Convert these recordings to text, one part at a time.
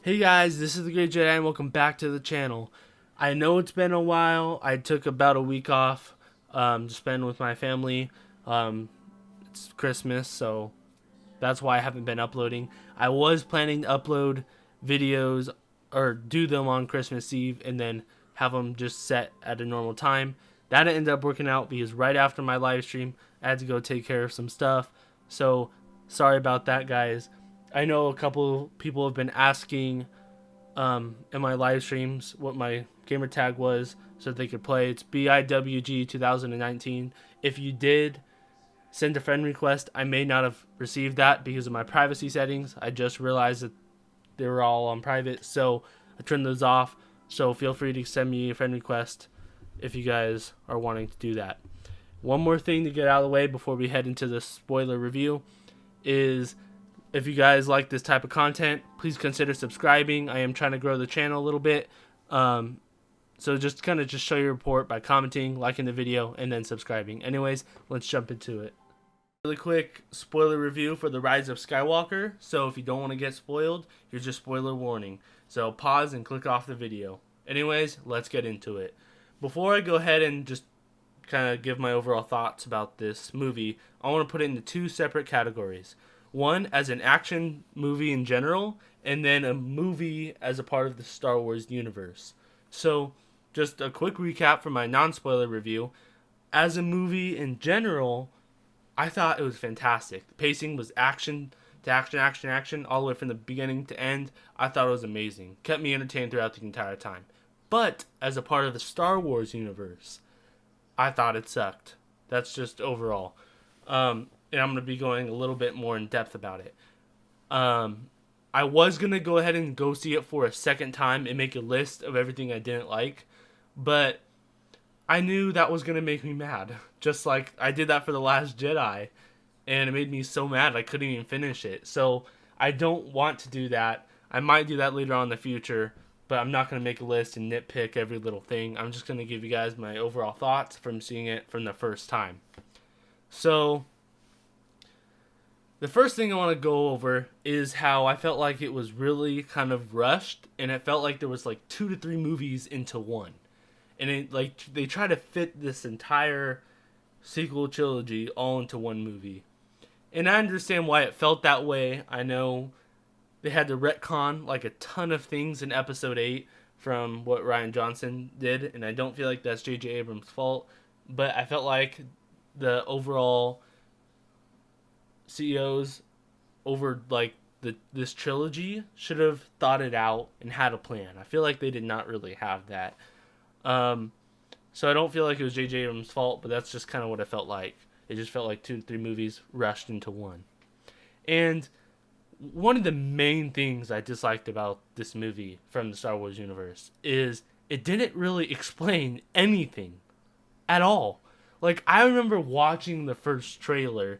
Hey guys, this is the Great Jedi and welcome back to the channel. I know it's been a while. I took about a week off to spend with my family. It's Christmas, so that's why I haven't been uploading. I was planning to upload videos or do them on Christmas Eve and then have them just set at a normal time. That ended up working out because right after my live stream, I had to go take care of some stuff. So sorry about that, guys. I know a couple people have been asking in my live streams what my gamer tag was so that they could play. It's BIWG 2019. If you did send a friend request, I may not have received that because of my privacy settings. I just realized that they were all on private, so I turned those off. So feel free to send me a friend request if you guys are wanting to do that. One more thing to get out of the way before we head into the spoiler review is if you guys like this type of content, please consider subscribing. I am trying to grow the channel a little bit. So just kind of just show your support by commenting, liking the video, and then subscribing. Anyways, let's jump into it. Really quick spoiler review for The Rise of Skywalker. So if you don't want to get spoiled, here's your spoiler warning. So pause and click off the video. Anyways, let's get into it. Before I go ahead and just kind of give my overall thoughts about this movie, I want to put it into two separate categories. One as an action movie in general, and then a movie as a part of the Star Wars universe. So, just a quick recap from my non-spoiler review. As a movie in general, I thought it was fantastic. The pacing was action to action, action, action, all the way from the beginning to end. I thought it was amazing. Kept me entertained throughout the entire time. But, as a part of the Star Wars universe, I thought it sucked. That's just overall. And I'm going to be going a little bit more in depth about it. I was going to go ahead and go see it for a second time and make a list of everything I didn't like, but I knew that was going to make me mad. Just like I did that for The Last Jedi, and it made me so mad I couldn't even finish it. So I don't want to do that. I might do that later on in the future, but I'm not going to make a list and nitpick every little thing. I'm just going to give you guys my overall thoughts from seeing it from the first time. So the first thing I want to go over is how I felt like it was really kind of rushed, and it felt like there was like 2 to 3 movies into one. And it like they try to fit this entire sequel trilogy all into one movie. And I understand why it felt that way. I know they had to retcon like a ton of things in episode 8 from what Rian Johnson did, and I don't feel like that's J.J. Abrams' fault, but I felt like the overall CEOs over like this trilogy should have thought it out and had a plan. I feel like they did not really have that. So I don't feel like it was J.J. Abrams' fault, but that's just kind of what it felt like. It just felt like 2 to 3 movies rushed into one. And one of the main things I disliked about this movie from the Star Wars universe is it didn't really explain anything at all. Like, I remember watching the first trailer,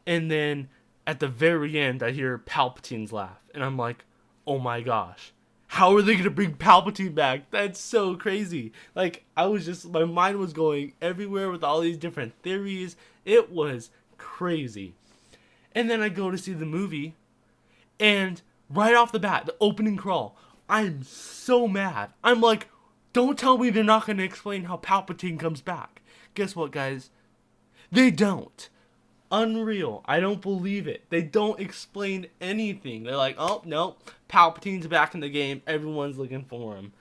and then at the very end, I hear Palpatine's laugh. And I'm like, oh my gosh. How are they going to bring Palpatine back? That's so crazy. Like, my mind was going everywhere with all these different theories. It was crazy. And then I go to see the movie, and right off the bat, the opening crawl, I'm so mad. I'm like, don't tell me they're not going to explain how Palpatine comes back. Guess what, guys? They don't. Unreal. I don't believe it. They don't explain anything. They're like, oh, no, Palpatine's back in the game. Everyone's looking for him.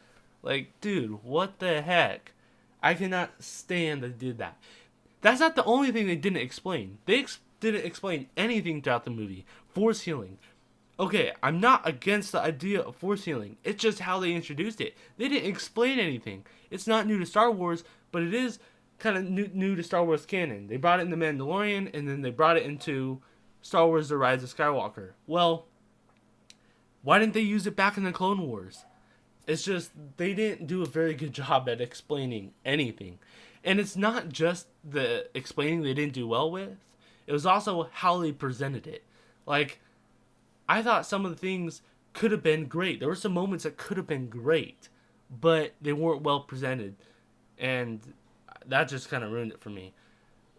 Like, dude, what the heck? I cannot stand that they did that. That's not the only thing they didn't explain. They didn't explain anything throughout the movie. Force healing. Okay, I'm not against the idea of force healing. It's just how they introduced it. They didn't explain anything. It's not new to Star Wars, but it is kind of new to Star Wars canon. They brought it in The Mandalorian, and then they brought it into Star Wars The Rise of Skywalker. Well, why didn't they use it back in the Clone Wars? It's just, they didn't do a very good job at explaining anything. And it's not just the explaining they didn't do well with. It was also how they presented it. Like, I thought some of the things could have been great. There were some moments that could have been great, but they weren't well presented. And that just kind of ruined it for me.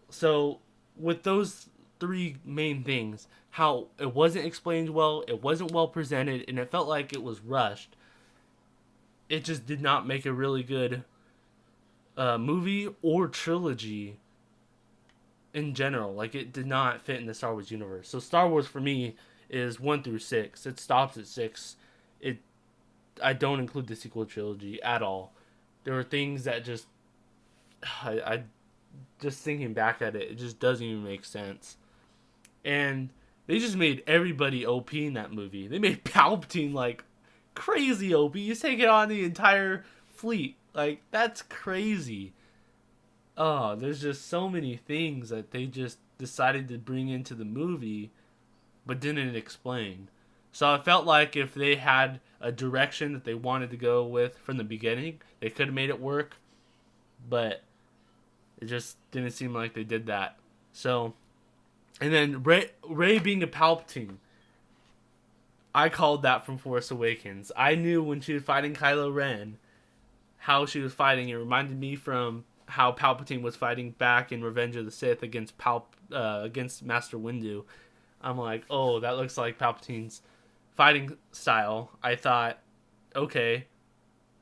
So with those 3 main things, how it wasn't explained well, it wasn't well presented, and it felt like it was rushed. It just did not make a really good movie or trilogy in general. Like, it did not fit in the Star Wars universe. So Star Wars for me is 1 through 6. It stops at 6. It I don't include the sequel trilogy at all. There were things that just I just thinking back at it, it just doesn't even make sense. And they just made everybody OP in that movie. They made Palpatine like crazy OP. He's taking on the entire fleet. Like, that's crazy. Oh, there's just so many things that they just decided to bring into the movie but didn't explain. So I felt like if they had a direction that they wanted to go with from the beginning, they could have made it work, but it just didn't seem like they did that. So, and then Rey being a Palpatine, I called that from Force Awakens. I knew when she was fighting Kylo Ren how she was fighting. It reminded me from how Palpatine was fighting back in Revenge of the Sith against Master Windu. I'm like, oh, that looks like Palpatine's fighting style. I thought, okay,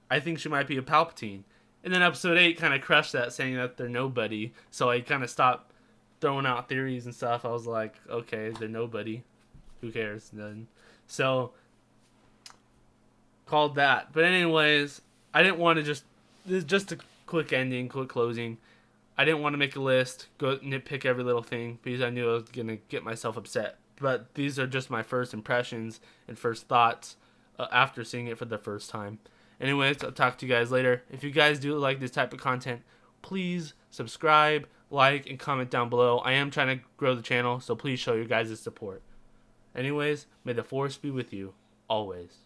I think she might be a Palpatine. And then Episode 8 kind of crushed that, saying that they're nobody. So I kind of stopped throwing out theories and stuff. I was like, okay, they're nobody. Who cares then? So, called that. But anyways, I didn't want to just a quick ending, quick closing. I didn't want to make a list, go nitpick every little thing, because I knew I was going to get myself upset. But these are just my first impressions and first thoughts after seeing it for the first time. Anyways, I'll talk to you guys later. If you guys do like this type of content, please subscribe, like, and comment down below. I am trying to grow the channel, so please show your guys' support. Anyways, may the Force be with you, always.